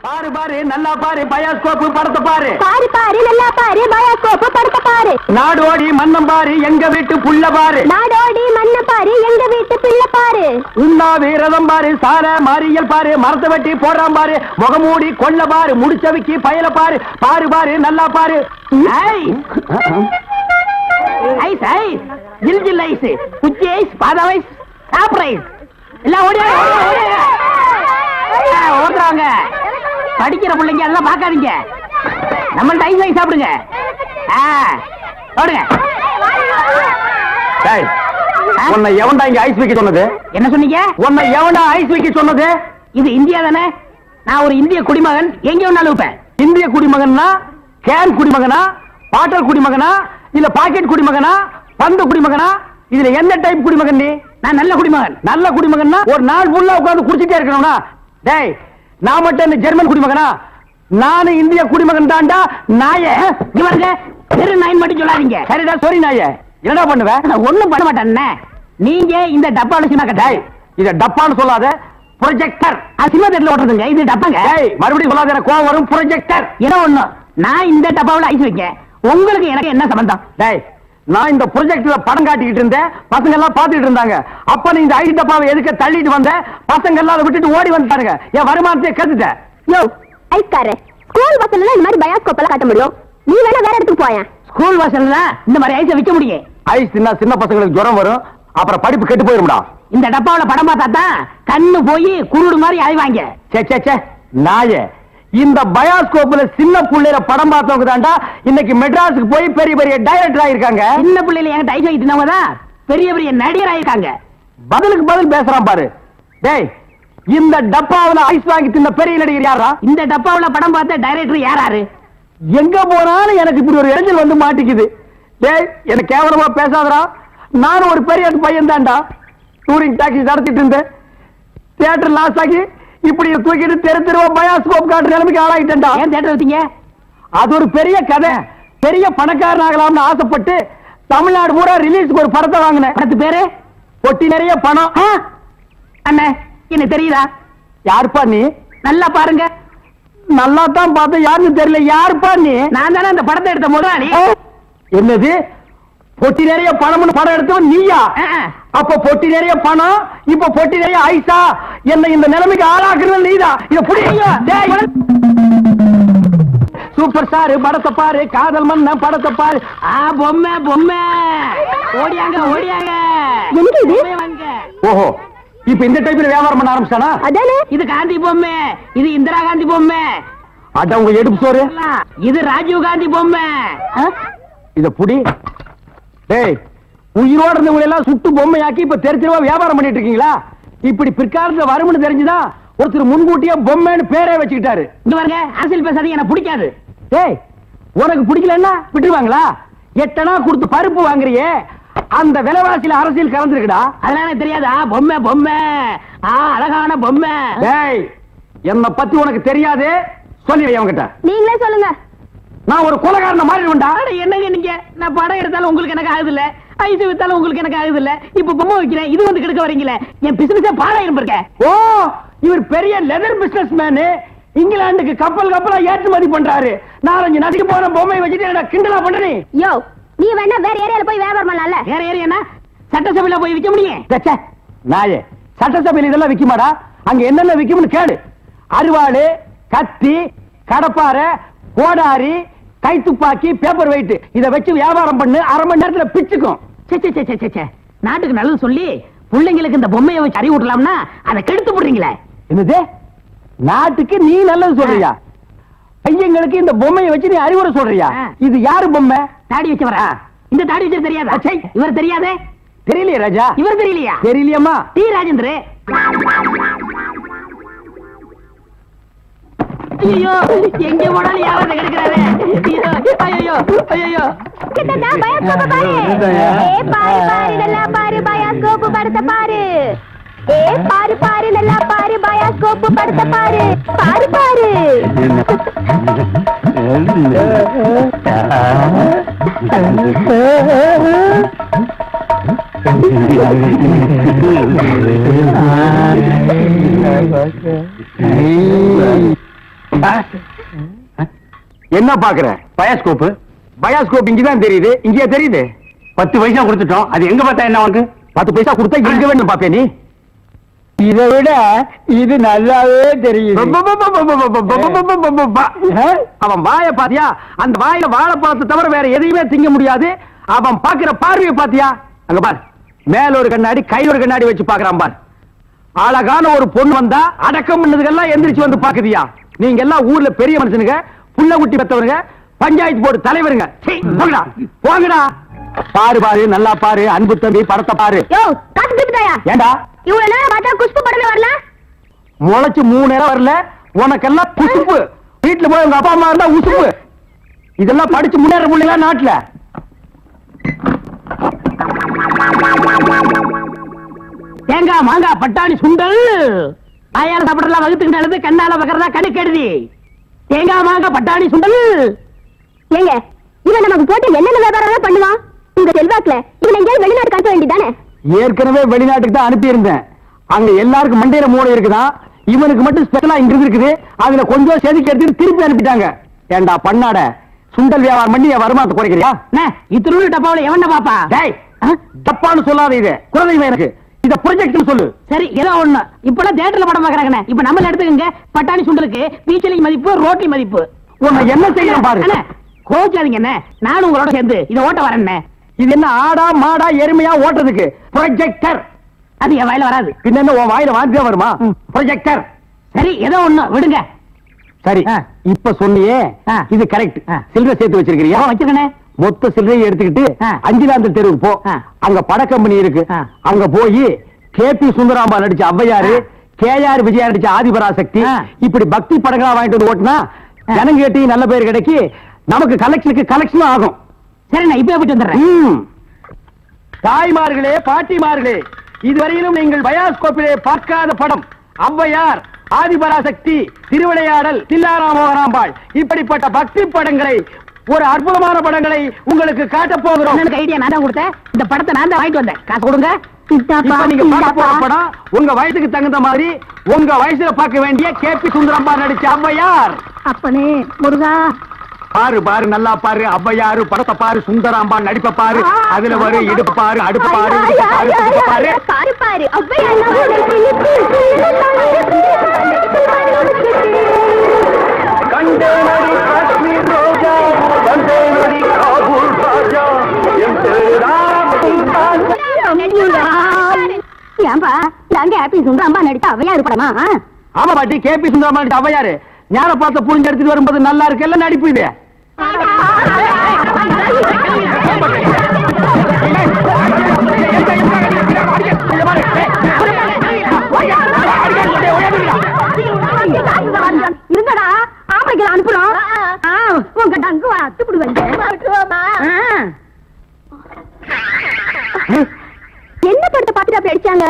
பாரு பாரு நல்லா பாரு பயாஸ்கோப்பு படத்தை பாரு. பாரு பாரு நல்லா பாரு பயாஸ்கோப்பு படத்தை பாரு. நாடோடி மன்னம் பாரு எங்க வீட்டு புள்ள பாரு. நாடோடி மன்னம் பாரு எங்க வீட்டு பிள்ளை பாரு. உண்ணாவி ரதம் பாரு சார மாரியல் பாரு மரத்தை வெட்டி போடுறான் பாரு முகமூடி கொள்ள பாரு முடிச்சவிக்கி பயல பாரு. பாரு பாரு நல்லா பாரு. ஐஸ் ஐஸ் ஜில் ஜில் ஐஸ் குச்சி ஐஸ் பாதாம் ஐஸ் சாப்பிட்ற ஐஸ் எல்லாம் ஓடுறாங்க. படிக்கிற பிள்ளைங்க அதெல்லாம் பார்க்காதீங்க. நம்மள்ட்ட ஐஸ் ஐஸ் சாப்பிடுங்க. ஓடுங்க. உன்னை எவன்டா இங்க ஐஸ் வைக்க சொன்னது? என்ன சொன்னீங்க? உன்னை எவன்டா ஐஸ் வைக்க சொன்னது? இது இந்தியா தானே? நான் ஒரு இந்திய குடிமகன். எங்க வேணாலும் வைப்பேன். இந்திய குடிமகன்னா கேன் குடிமகனா பாட்டல் குடிமகனா இல்ல பாக்கெட் குடிமகனா பந்து குடிமகனா? இதுல என்ன டைப் குடிமகன் நீ? நான் நல்ல குடிமகன். நல்ல குடிமகன்னா ஒரு நாள் ஃபுல்லா உட்கார்ந்து குடிச்சிட்டே இருக்கணும்னா? டேய் நான் மட்டும் என்ன ஜெர்மன் குடிமகனா? நானு இந்திய குடிமகன் தான்டா. நாயே இவங்க தெரு நாய் மட்டும் சொல்லாதீங்க. சரிடா சாரி நாயே. என்னடா பண்ணுவேன்? ஒண்ணும் பண்ண மாட்டேன். நீங்க இந்த டப்பால சினிமா கட்டாய். இத டப்பான்னு சொல்லாத ப்ரொஜெக்டர். சினிமா தேட்டர்ல ஓட்டுறதுங்க. இது டப்பாங்க. மறுபடியும் சொல்லாத எனக்கு கோவம் வரும். ப்ரொஜெக்டர் ஏதோ ஒண்ணு. நான் இந்த டப்பாவில் ஐஸ் வைக்க உங்களுக்கு எனக்கு என்ன சம்பந்தம்? டேய் நான் இந்த ப்ரொஜெக்ட்ல படம் காட்டிக்கிட்டு இருந்தேன். பசங்க எல்லாம் பாத்துக்கிட்டு இருந்தாங்க. அப்ப நீ இந்த ஐஸ் டப்பாவை எதுக்கு தள்ளிட்டு வந்த? பசங்க எல்லாம் அதை விட்டுட்டு ஓடி வந்துட்டாருங்க. என் வருமானத்தை கத்துட்ட. யோ ஐஸ்காரே ஸ்கூல் பசங்க இந்த மாதிரி பயாஸ்கோப் எல்லாம் காட்ட முடியும். நீ வேணா வேற இடத்துக்கு போயா. ஸ்கூல் வாசல்ல இந்த மாதிரி ஐஸ் விக்க முடியும். ஐஸ் தின்னா சின்ன பசங்களுக்கு ஜுரம் வரும். அப்புறம் படிப்பு கெட்டு போயிரும்டா. இந்த டப்பாவுல படம் பார்த்தா தான் கண்ணு போய் குருடு மாதிரி ஆய்வாங்க. சே சே சே நாயே. இந்த பயாஸ்கோப்ல சின்ன புள்ளையில படம் பார்த்தவங்க தாண்டா இன்னைக்கு மெட்ராஸுக்கு போய் பெரிய பெரிய டைரக்டர் ஆயிருக்காங்க. சின்ன புள்ளையில என்கிட்ட ஐஸ் வைக்கிறவங்க தான் பெரிய பெரிய நடிகர் ஆயிருக்காங்க. பதிலுக்கு பதில் பேசுறான் பாரு. டேய் இந்த டப்பாவுல ஐஸ் வாங்கி தின்ன பெரிய நடிகர் யாரா? இந்த டப்பாவுல படம் பார்த்த டைரக்டர் யாராரு? எங்க போனாலும் எனக்கு இப்படி ஒரு இடைஞ்சல் வந்து மாட்டிக்குது. டேய் எனக்கு கேவலமா பேசாதடா. நானும் ஒரு பெரிய பையன் தான்டா. டூரிங் டாக்ஸி நடத்திட்டு இருந்தேன். தியேட்டர் லாஸ் ஆகி இப்படி தூக்கிட்டு தெரு தெருவா பயாஸ்கோப் காட்டுற நிலைமைக்கு ஆளாயிட்டேன்டா. ஏன் தியேட்டர் வச்சீங்க? அது ஒரு பெரிய கதை. பெரிய பணக்காரன் ஆகலாம்னு ஆசைப்பட்டு தமிழ்நாடு பூரா ரிலீஸ்க்கு ஒரு படத்தை வாங்கினேன். படத்து பேரு பொட்டி நிறைய பணம். அண்ணே என்ன தெரியுதா? யாருப்பா நீ? நல்லா பாருங்க. நல்லா தான் பார்த்தேன். யாருன்னு தெரியல. யாருப்பா நீ? நான் தானே அந்த படத்தை எடுத்த முதலாளி. என்னது பொட்டி நிறைய பணம்னு படம் எடுத்தவன் நீயா? அப்ப பொட்டி நிறைய பணம் இப்ப பொட்டி நிறைய ஐசா என்ன இந்த நிலைமைக்கு ஆளாக்குறது நீதான். இத புடிங்க. சூப்பர் ஸ்டார் படத்தை பாரு. காதல் மன்னன் படத்தை பாரு. பொம்மை பொம்மை ஓடியாங்க ஓடியாங்க. ஓஹோ இப்ப இந்த டைப்ல வியாபாரம் பண்ண ஆரம்பிச்சானா? அதானே. இது காந்தி பொம்மை. இது இந்திரா காந்தி பொம்மை. அட உங்க எடுப்பு சோறு. இது ராஜீவ் காந்தி பொம்மை. இத புடி. டேய் உயிரோட இருந்தவங்க எல்லாம் சுட்டு பொம்மையாக்கி இப்ப தெரிஞ்சவா வியாபாரம் பண்ணிட்டு இருக்கீங்களா? இப்படி பிற்காலத்துல வரும்னு தெரிஞ்சுதான் ஒருத்தர் முன்கூட்டியே பொம்மைன்னு பேரே வச்சுக்கிட்டாரு. இங்க பாருங்க அரசியல் பேசாதீங்க. எனக்கு பிடிக்காது. டேய் உனக்கு பிடிக்கலன்னா விட்டுருவாங்களா? எட்டனா கொடுத்து பருப்பு வாங்குறியே அந்த விலைவாசியில அரசியல் கலந்துருக்குடா. அதனால தெரியாதா? பொம்மை பொம்மை அழகான பொம்மை. டேய் என்ன பத்தி உனக்கு தெரியாது. சொல்லிடுறேன் அவங்கிட்ட. நீங்களே சொல்லுங்க. நான் ஒரு கொலைகாரனை மாறிடுவேன்டா. என்னங்க நீங்க? நான் படம் எடுத்தாலும் உங்களுக்கு எனக்கு ஆகுது இல்ல. ஐஸ் வித்தாலும் உங்களுக்கு எனக்கு ஆகுது இல்ல. இப்ப பொம்மை வைக்கிறேன். இது வந்து கெடுக்க வரீங்களே. என் பிசினஸே பாழாயிரம் இருக்க. ஓ இவர் பெரிய லெதர் பிசினஸ் மேனு. இங்கிலாந்துக்கு கப்பல் கப்பலா ஏற்றுமதி பண்றாரு. 4-5 நடிக்க போற பொம்மை வச்சுட்டு என்ன கிண்டலா பண்றீ? யோ நீ வேணா வேற ஏரியால போய் வியாபாரம் பண்ணலாம்ல. வேற ஏரியானா சட்டசபையில போய் விக்க முடியும். நாயே சட்டசபையில இதெல்லாம் விக்குமாடா? அங்க என்னென்ன விக்கும்னு கேளு. அருவாளு கத்தி கடப்பாரை கோடாரி கைத்துப்பாக்கி பேப்பர் வெயிட் இத வச்சு வியாபாரம் பண்ணு. அரை மணி நேரத்துல பிச்சுக்கும். நாட்டுக்கு நல்லது சொல்லி பிள்ளைங்களுக்கு இந்த பொம்மையை வச்சு அறிவு விடலாம்னா அதை கெடுத்து போடுறீங்களே. என்னது நாட்டுக்கு நீ நல்லது சொல்றியா? பையங்களுக்கு இந்த பொம்மையை வச்சு நீ அறிவுரை சொல்றியா? இது யாரு பொம்மை? தாடி வச்சவரா? இந்த தாடி வச்சு தெரியாதா? இவர் தெரியாதே. தெரியலையா ராஜா? இவர் தெரியலையா? தெரியலையம்மா. டி ராஜேந்திர. ஐயோ எங்க போனாலும் யாராவது கிடைக்கிறாரு. ஐயோ ஐயோ கிட்டடா பயாஸ்கோப் பாரு. பாரு பாரு நல்லா பாரு பயாஸ்கோப் படத்தை பாரு. பாரு பாரு நல்லா பாரு பயாஸ்கோப் படத்தை பாரு. பாரு பாரு. என்ன பாக்குற? பயாஸ்கோப். பயாஸ்கோப் இங்கதான் தெரியுது. இங்கேயே தெரியுது. 10 பைசா கொடுத்துட்டோம். அது எங்க பார்த்தா என்ன உனக்கு? 10 பைசா கொடுத்தா எங்க வேணும் பாப்பே நீ? இதை விட இது நல்லாவே தெரியுது. அவன் வாய பாத்தியா? அந்த வாயில வாழைப்பழத்தை தவிர வேற எதையுமே திங்க முடியாது. அவன் பாக்குற பார்வையை பாத்தியா? அங்க பார், மேல ஒரு கண்ணாடி, கையில ஒரு கண்ணாடி வச்சு பாக்குறான் பார். அழகான ஒரு பொண்ணு வந்தா அடக்கம் பண்ணதுக்கெல்லாம் எந்திரிச்சு வந்து பாக்குதியா? நீங்க எல்லாம் ஊர்ல பெரிய மனுஷனுங்க, புள்ள குட்டி பெத்தவருங்க, பஞ்சாயத்து போர்டு தலைவருங்க. போங்கடா போங்கடா. பாரு பாரு, நல்லா பாரு, அன்பு தம்பி படத்தை பாரு. ஏண்டா இவ்வளவு நேரம் பார்த்தா குஷ்பு படமே வரல? முளைச்சு 3 நேரம் வரல. உனக்கெல்லாம் குசுப்பு. வீட்டுல போய் உங்க அப்பா அம்மா இருந்தா உசுப்பு. இதெல்லாம் படிச்சு முன்னேற முடியல நாட்டுல. தேங்காய் மாங்காய் பட்டாணி சுண்டல் வாயால சாப்பிடலாம், வகுத்துக்கு நல்லது, கண்ணால பக்கறதா கணக்கு எழுதி. தேங்காய் மாங்காய் பட்டாணி சுண்டல். ஏங்க, இவன் நமக்கு போட்டு என்னென்ன வியாபாரம் பண்ணுவான்? உங்க செல்வாக்குல இவன் எங்கேயாவது வெளிநாட்டுக்கு அனுப்ப வேண்டியதானே? ஏற்கனவே வெளிநாட்டுக்கு தான் அனுப்பி இருந்தேன். அங்க எல்லாருக்கும் மண்டையில மூளை இருக்குதான், இவனுக்கு மட்டும் ஸ்பெஷலா இங்க இருக்குது. அதுல கொஞ்சம் செதுக்கி எடுத்துட்டு திருப்பி அனுப்பிட்டாங்க. ஏண்டா பண்ணாட, சுண்டல் வியாபாரம் பண்ணி என் வருமானத்தை குறைக்கிறியா? இத்திரு டப்பாவில எவன பாப்பா? டப்பான்னு சொல்லாத, இது குழந்தைங்க எனக்கு. இத ப்ரொஜெக்ட் சொல்லு. சரி, ஏதோ ஒண்ணு. இப்பெல்லாம் தியேட்டர்ல படம் பாக்குறாங்க. இப்ப நம்மள எடுத்துக்கங்க. பட்டாணி சுண்டலுக்கு பீச்சலி மதிப்பு, ரோட்டி மதிப்பு. உன்னை என்ன செய்யணும் பாரு. கோச்சாதீங்க என்ன, நானும் உங்களோட சேர்ந்து இதை ஓட்ட வரேன். இது என்ன ஆடா மாடா எருமையா ஓட்டுறதுக்கு? ப்ரொஜெக்டர். அது என் வாயில வராது. பின்ன என்ன உன் வாயில வாந்தியா வருமா? ப்ரொஜெக்டர். சரி, ஏதோ ஒண்ணு விடுங்க. சரி, இப்ப சொன்னியே இது கரெக்ட். சில்லறை சேர்த்து வச்சிருக்கிறியா? வச்சிருக்கேன். மொத்த சில்லறையை எடுத்துக்கிட்டு அஞ்சிலாந்தல் தெருவுக்கு போ. அங்க பட கம்பெனி இருக்கு. அங்க போய் கேபி சுந்தராம்பா நடிச்ச ஔவையாரு, கேஆர் விஜயா நடிச்ச ஆதிபராசக்தி, இப்படி பக்தி படங்களா வாங்கிட்டு வந்து ஓட்டுனா ஜனங்க கேட்டி நல்ல பேர் கிடைக்கி, நமக்கு கலெக்ஷனும் ஆகும். சரி, நான் இப்ப போயிட்டு வந்துடுறேன். தாய்மார்களே, பாட்டிமார்களே, இதுவரையிலும் நீங்கள் பயாஸ்கோப்பிலே பார்க்காத படம் ஔவையார், ஆதிபராசக்தி, திருவிளையாடல், தில்லாராமோகனாம்பாள், இப்படிப்பட்ட பக்தி படங்களை, ஒரு அற்புதமான படங்களை உங்களுக்கு காட்ட போகிறோம். ஐடியா நான் தான் கொடுத்தேன். இந்த படத்தை நான் தான் வாங்கிட்டு வந்தேன். காசு கொடுங்க. நீங்க பார்க்க போற படம் உங்க வயசுக்கு தகுந்த மாதிரி, உங்க வயசுல பார்க்க வேண்டிய கேபி சுந்தரம்பா நடிச்ச ஔவையார். அப்பனே முருகா, பாரு பாரு, நல்லா பாரு. ஔவையாரு படத்தை பாரு, சுந்தராம்பா நடிப்ப பாரு. அதுல வரு இடுப்பு பாரு, அடுப்பு பாரு, பாரு பாரு பாரு. ஏன்பா, நாங்க ஹாப்பி சுந்தராம்பா நடிச்ச ஔவையாரு படமா? ஆமா பாட்டி, கேபி சுந்தரம்பா நடிச்ச ஔவையாரு. ஞான பார்த்த புரிஞ்சு எடுத்துட்டு வரும்போது நல்லா இருக்கு. எல்லாம் நடிப்பு இது. இருந்தடா, ஆம்பளைக்கு அனுப்புறோம். உங்க டங்கு அத்துப்பிடுவாங்க. என்ன படத்தை பார்த்துட்டு அப்படி அடிச்சாங்க?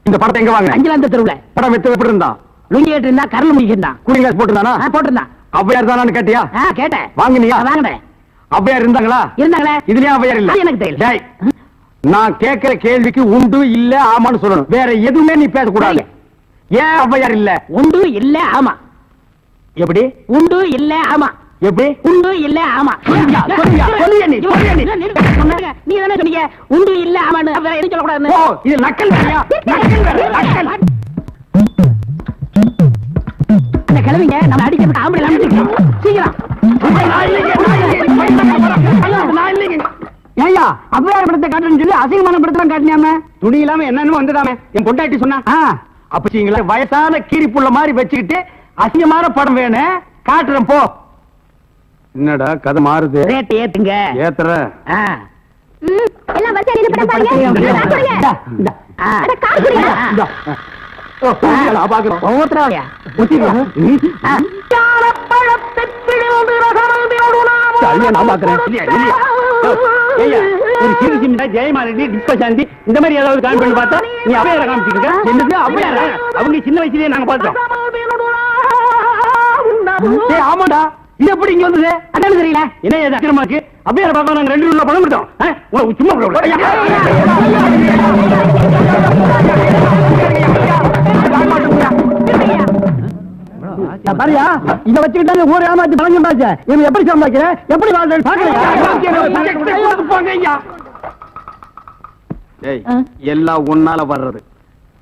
இந்த படத்தை எங்க வாங்க? அஞ்சிலாந்த தெருவுல. படம் வெத்து எப்படி இருந்தா? லுங்கி ஏட்டு இருந்தா, கரல் முடிக்கிட்டான். Cooling glass போட்டுருந்தானா? போட்டிருந்தான். ஔவையார் தானு கேட்டியா? கேட்டேன். வாங்கினியா? வாங்கினேன். ஔவையார் இருந்தாங்களா? இருந்தாங்களே. இதுலயே ஔவையார் இல்ல? எனக்கு தெரியல. நான் கேட்கிற கேள்விக்கு உண்டு இல்ல ஆமான்னு சொல்லணும். வேற எதுவுமே நீ பேசக்கூடாது. ஏன் ஔவையார் இல்ல? உண்டு இல்ல ஆமா. எப்படி? உண்டு இல்ல ஆமா. எப்படி? உண்டு இல்ல ஆமா. நீ தானே சொன்னீங்க உண்டு இல்ல ஆமான்னு. வேற எதுவும் சொல்லக்கூடாது. ஓ, இது நக்கல் வேறையா? நக்கல். இந்த கிழவிங்க நம்ம அடிக்கிறதுக்கு ஆம்பளை அனுப்பிச்சிருக்கோம். சீக்கிரம். ஏய்யா, ஔவையார் படத்தை காட்டுறேன்னு சொல்லி அசிங்கமான படத்தெல்லாம் காட்டினாம, துணி இல்லாம என்னன்னு வந்துடாம என் பொண்டாட்டி சொன்னா. அப்பீங்களா, வயசான கீரி புள்ள மாதிரி வச்சுக்கிட்டு அசிங்கமான படம் வேணும் காட்டுறேன் போ. என்னடா கதை மாறுது? ரேட் ஏத்துங்க. ஏத்துற. எல்லாம் வச்சா நீங்க படம் பாருங்க. அட கார் குடிங்க. ஓ, நான் பாக்குறேன். ஓத்ராயா. ஒத்திங்க. பழத்தை பிடிந்து ரசமந்திரோடுனா. சரியா நான் பாக்குறேன். இல்லையா? ஏய்யா, ஒரு சிறுசிமிடா ஜெயமாலதி, டிஸ்பசாந்தி இந்த மாதிரி ஏதாவது காமி பண்ணி பார்த்தா நீ ஔவையார காமிச்சிருக்க. என்னது ஔவையார? அவங்க சின்ன வயசுலயே நாங்க பார்த்தோம். ஏய் ஆமாடா, இது எப்படி இங்க வந்தது? அதான் தெரியல. என்ன இது அக்கிரமா இருக்கு? ஔவையார பார்த்தா நாங்க 2 ரூபாய் பணம் கொடுத்தோம். சும்மா பாரியா இத வச்சுக்கிட்டு ஊர் ஏமாத்தி பழங்க பாச்ச இவன் எப்படி சம்பாதிக்கிறேன் எப்படி வாழ்றேன்னு பாக்கலையா எல்லாம் ஒன்னால வர்றது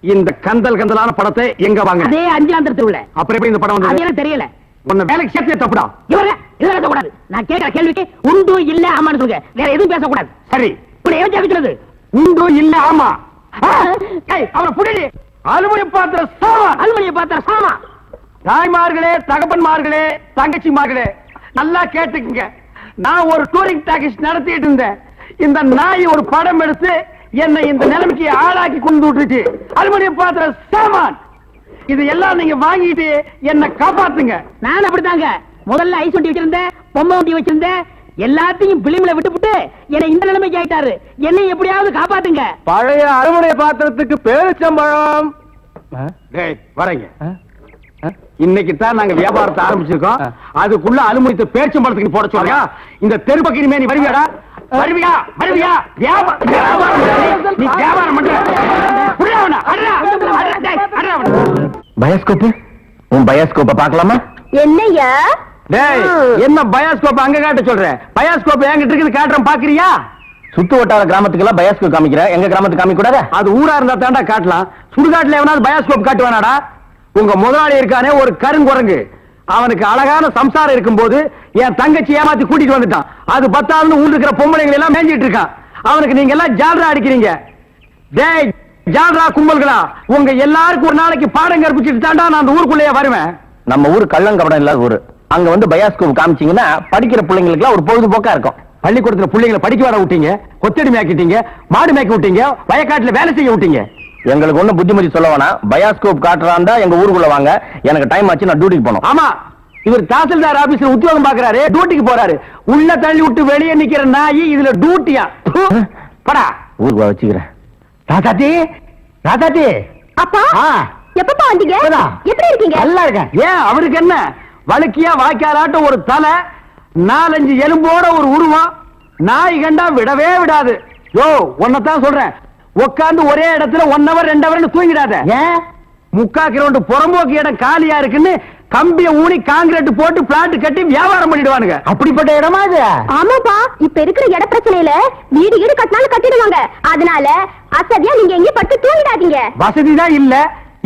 இந்த கந்தல் கந்தலான படத்தை எங்க வாங்க அதே அஞ்சாந்திரத்துல உள்ள அப்புறம் எப்படி இந்த படம் வந்தது எனக்கு தெரியல உன்ன வேலைக்கு சேர்த்து தப்புடா இவரே இதெல்லாம் பேசக்கூடாது நான் கேட்கிற கேள்விக்கு உண்டு இல்ல ஆமான்னு சொல்லுங்க வேற எதுவும் பேசக்கூடாது சரி இப்படி ஏன் கேட்கிறது உண்டு இல்ல ஆமா அவரை புடி அலுமினிய பாத்திர சாமா அலுமினிய பாத்திர சாமா தாய்மார்களே தகப்பன்மார்களே தங்கச்சிமார்களே நல்லா கேட்டுக்குங்க நான் ஒரு டூரிங் டாக்கீஸ் நடத்திட்டு இருந்தேன் இந்த நாய் ஒரு படம் எடுத்து என்னை இந்த நிலைமைக்கு ஆளாக்கி கொண்டு விட்டுருச்சு அலுமினிய பாத்திர சாமான் இது எல்லாம் நீங்க வாங்கிட்டு என்ன காப்பாத்துங்க நான் அப்படித்தாங்க முதல்ல ஐஸ் வண்டி வச்சிருந்தேன் பொம்மை வண்டி வச்சிருந்தேன் எல்லாத்தையும் பிலிம்ல விட்டுவிட்டு என்னை இந்த நிலைமைக்கு ஆயிட்டாரு என்னை எப்படியாவது காப்பாத்துங்க பழைய அலுமினிய பாத்திரத்துக்கு பேரிச்சம்பழம் வரீங்க இன்னைக்கு தான் நாங்க வியாபாரத்தை ஆரம்பிச்சிருக்கோம் அதுக்குள்ள அலுமினியத்தை பேரிச்சம்பழத்துக்கு போட சொல்றா இந்த தெருப்பக்கிரிமே நீ வருவியாடா வருவியா வருவியா நீ வியாபாரம் பண்ற பயாஸ்கோப் உன் பயாஸ்கோப்ப பாக்கலாமா என்னையா என்ன பயாஸ்கோப் அங்க காட்ட சொல்ற பயாஸ்கோப் என்கிட்ட இருக்குது காட்டுறேன் பாக்குறியா சுத்து வட்டார கிராமத்துக்கு எல்லாம் பயாஸ்கோப் காமிக்கிற எங்க கிராமத்துக்கு காமிக்க கூடாது அது ஊரா இருந்தா தாண்டா காட்டலாம் சுடுகாட்டுல எவனாவது பயாஸ்கோப் காட்டுவானாடா உங்க முதலாளி இருக்கானே ஒரு கருங்குரங்கு அவனுக்கு அழகான சம்சாரம் இருக்கும் போது என் தங்கச்சி ஏமாத்தி கூட்டிட்டு வந்துட்டான் அது 10ஆவது ஊர் இருக்கிற பொம்பளைங்களை எல்லாம் மேஞ்சிட்டு இருக்கான் அவனுக்கு நீங்க எல்லாம் ஜால்ரா அடிக்கிறீங்க டேய் ஜால்ரா கும்பல்களா உங்க எல்லாருக்கும் ஒரு நாளைக்கு பாடம் கற்பிச்சுட்டு தாண்டா நான் அந்த ஊருக்குள்ளேயே வருவேன் நம்ம ஊர் கள்ளங்கபடம் இல்லாத ஊரு அங்க வந்து பயாஸ்கோப் காமிச்சீங்கன்னா படிக்கிற பிள்ளைங்களுக்கு எல்லாம் ஒரு பொழுதுபோக்கா இருக்கும் பள்ளிக்கூடத்துல பிள்ளைங்களை படிக்க வர விட்டீங்க கொத்தடி மேய்க்கிட்டீங்க மாடு மேய்க்க விட்டீங்க வயக்காட்டுல வேலை செய்ய விட்டீங்க எங்களுக்கு ஒண்ணு புத்திமதி சொல்ல வேணாம் பயாஸ்கோப் காட்டுறாண்டா எங்க ஊருக்குள்ள வாங்க எனக்கு டைம் ஆச்சு நான் டியூட்டிக்கு போனோம் ஆமா இவர் தாசில்தார் ஆபீஸ்ல உத்தியோகம் பாக்குறாரு டியூட்டிக்கு போறாரு உள்ள தள்ளி விட்டு வெளியே நிக்கிற நாய் இதுல டியூட்டியா படா ஊருக்கு வச்சுக்கிறேன் ராதாத்தி ராதாத்தி அப்பா எப்பப்பா வந்தீங்க எப்படி இருக்கீங்க நல்லா இருக்கேன் ஏன் அவருக்கு என்ன வழுக்கியா வாய்க்காலாட்டம் ஒரு தலை 4-5 எலும்போட ஒரு உருவம் நாய் கண்டா விடவே விடாது யோ உன்னதான் சொல்றேன் உட்கார்ந்து ஒரே இடத்துல 1 hour 2 hour தூங்கிடாத ஏன் 3/4 கிலோமீட்டர் புறம்போக்கு இடம் காலியா இருக்குன்னு கம்பிய ஊனி காங்கிரீட் போட்டு பிளாட் கட்டி வியாபாரம் பண்ணிடுவானுங்க அப்படிப்பட்ட இடமா இது ஆமாப்பா இப்ப இருக்கிற இட பிரச்சனையில வீடு வீடு கட்டினாலும் கட்டிடுவாங்க அதனால அசதியா நீங்க எங்க பட்டு தூங்கிடாதீங்க வசதி தான் இல்ல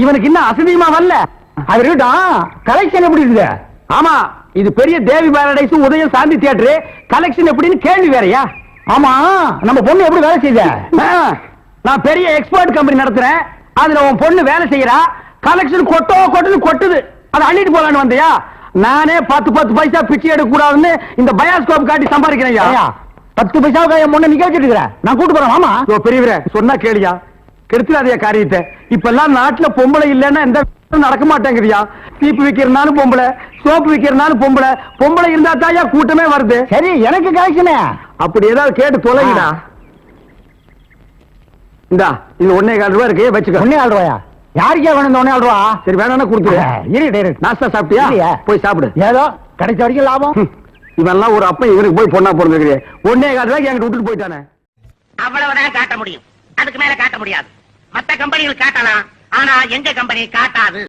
இவனுக்கு இன்னும் அசதியுமா வரல அது இருக்கட்டும் கலெக்ஷன் எப்படி இருக்குது ஆமா இது பெரிய தேவி பாரடைஸ் உதயம் சாந்தி தியேட்டர் கலெக்ஷன் எப்படின்னு கேள்வி வேறயா ஆமா நம்ம பொண்ணு எப்படி வேலை செய்த நான் பெரிய எக்ஸ்போர்ட் கம்பெனி நடத்துறேன் அதுல உன் பொண்ணு வேலை செய்யறா கலெக்ஷன் கொட்டுது அதை அள்ளிட்டு போலான்னு வந்தியா நானே 10 பைசா பிச்சை எடுக்க கூடாதுன்னு இந்த பயாஸ்கோப் காட்டி சம்பாதிக்கிறேன் 10 பைசாவுக்கு என் பொண்ணு நிக்க வச்சிட்டு நான் கூட்டு போறேன் ஆமா பெரியவரே சொன்னா கேளியா கெடுத்துடாதே காரியத்தை இப்ப எல்லாம் நாட்டுல பொம்பளை இல்லன்னா எந்த நடக்க மாட்டேங்குதியா சீப்பு விக்கிறனாலும் பொம்பளை சோப்பு விக்கிறனாலும் பொம்பளை இருந்தா தாயா கூட்டமே வருது சரி எனக்கு கலெக்ஷனே அப்படி ஏதாவது கேட்டு தொலைங்கடா இந்தா இது 1.25 ரூபாய் இருக்கு வச்சுக்க 1.25 ரூபாயா யாருக்கே வேணும் இந்த 1.25 ரூபா சரி வேணா கொடுத்துரு நாஸ்தா சாப்பிட்டியா போய் சாப்பிடு ஏதோ கிடைச்ச வரைக்கும் லாபம் இவெல்லாம் ஒரு அப்ப இவனுக்கு போய் பொண்ணா பிறந்திருக்கிறே 1.25 ரூபாய்க்கு என்கிட்ட விட்டுட்டு போயிட்டானே அவ்வளவுதான் காட்ட முடியும் அதுக்கு மேல காட்ட முடியாது மத்த கம்பெனிகள் காட்டலாம் ஆனா எங்க கம்பெனி காட்டாது